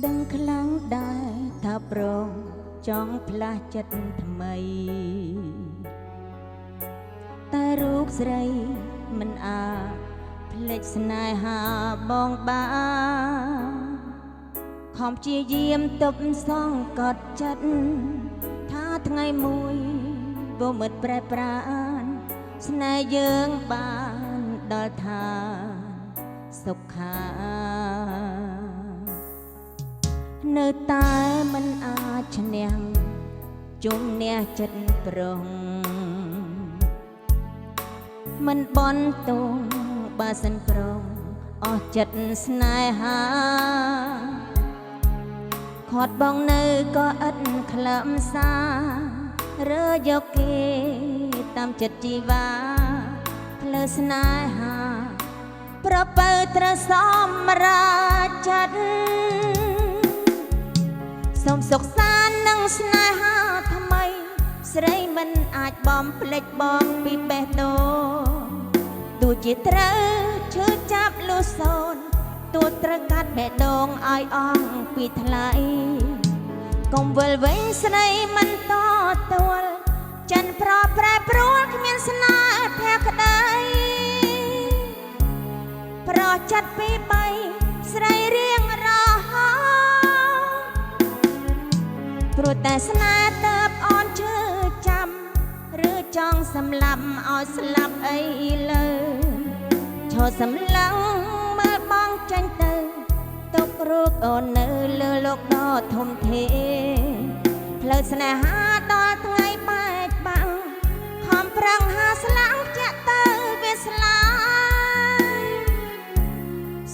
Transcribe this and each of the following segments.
ដឹងខ្លាំងដែរថាប្រងចង់ផ្លាស់ចិត្តថ្មីតែរូបស្រីមិនអាចភ្លេចស្នេហាបងបានខំព្យាយាមទប់សង្កត់ចិត្តថាថ្ងៃមួយបើមិត្តប្រែប្រានស្នេហ៍យើងបានដល់ឋានសុខានៅតែមិនអាចឈ្នះជុំអ្នកចិត្តប្រុងមិនបន់ទងបើសិនប្រងអស់ចិត្តស្នេហាខាត់បងនៅក៏ឥតខ្លឹមសាររើយកគេតាមចិត្តជីវ៉ាផ្លូវស្នេហាប្របើត្រូវសម្រាប់ចិត្តសូមសុខសាន្តនឹងស្នេហាថ្មីស្រីមិនអាចបំភ្លេចបងពីបេះដូងទោះជាត្រូវឈឺចាប់លុះសូនទោះត្រូវកាត់បេះដូងឲ្យអស់ពីថ្លៃកុំវិលវិញស្រីមិនតទួលចិនប្រប្រែប្រួលគ្មានស្នេហ៍ភក្តីប្រចិត្តពីបីស្រីរៀងរហូតព្រោះតែស្នេហ៍ទៅអូនជឿចាំឬចង់សម្លាប់ឲ្យស្លាប់អីលើឈរសម្លឹងមើលបងចាញ់ទៅទុករូបអូននៅលើលោកដ៏ធំធេងផ្លូវស្នេហាដល់ថ្ងៃបែកបាំងខំប្រឹងហាស្លាំងចាក់ទៅវាស្លាយ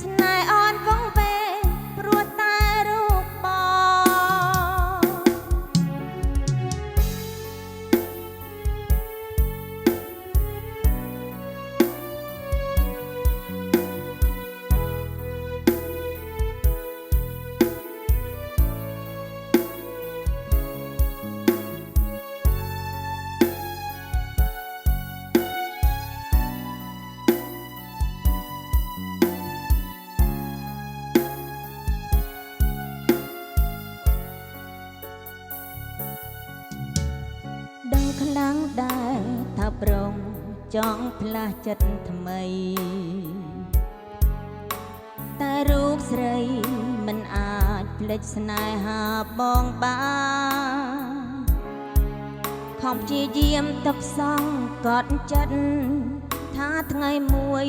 ស្នេហ៍អូនវងវែងព្រោះតែរូបបងដឹងខ្លាំងដែរថាប្រងចង់ផ្លាស់ចិត្តថ្មីតែរូបស្រីមិនអាចភ្លេចស្នេហាបងបានខំព្យាយាមទប់សង្កត់ចិត្តថាថ្ងៃមួយ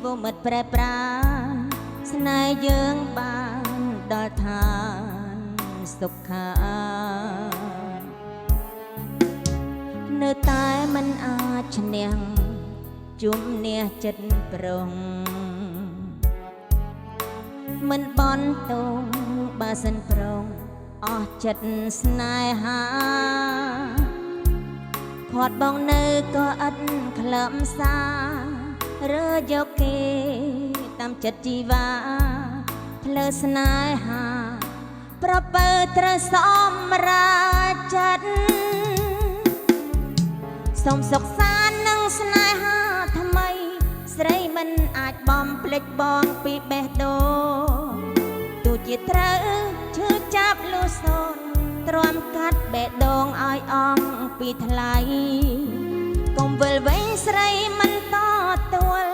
បើមិត្តប្រែប្រានស្នេហ៍យើងបានដល់ឋានសុខានៅតែមិនអាចឈ្នះជុំអ្នកចិត្តប្រុងមិនបន់ទងបើសិនប្រងអស់ចិត្តស្នេហាខាត់បងនៅក៏ឥតខ្លឹមសាររើយកគេតាមចិត្តជីវ៉ាផ្លូវស្នេហាប្របើត្រូវសម្រាប់ចិត្តសូមសុខសាន្តនឹងស្នេហាថ្មីស្រីមិនអាចបំភ្លេចបងពីបេះដូងទោះជាត្រូវឈឺចាប់លុះសូនទ្រាំកាត់បេះដូងឲ្យអស់ពីថ្លៃកុំវិលវិញស្រីមិនតទួល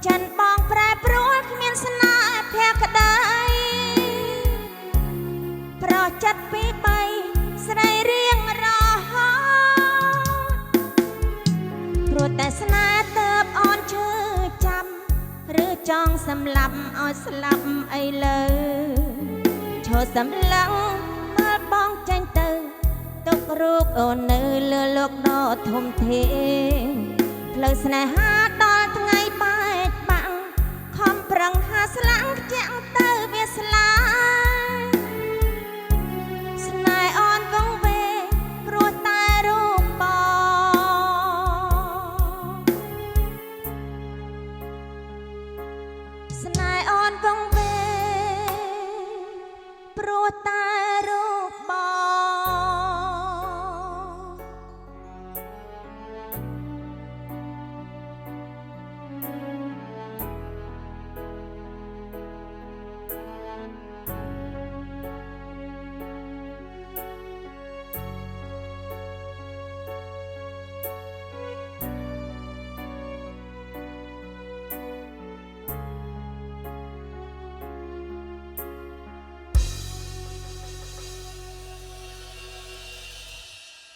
ចិនបងប្រែប្រួលគ្មានស្នេហ៍ភក្តីប្រចិត្តពីបីស្រីរៀងរហូតព្រោះតែស្នេហ៍ទៅអូនឈឺចាំឬចង់សម្លាប់ឲ្យស្លាប់អីលើឈរសម្លឹងមើលបងចាញ់ទៅទុករូបអូននៅលើលោកដ៏ធំធេងផ្លូវស្នេហាដល់ថ្ងៃបែកបាំងខំប្រឹងហាស្លាំងខ្ជាក់ទៅវាស្លា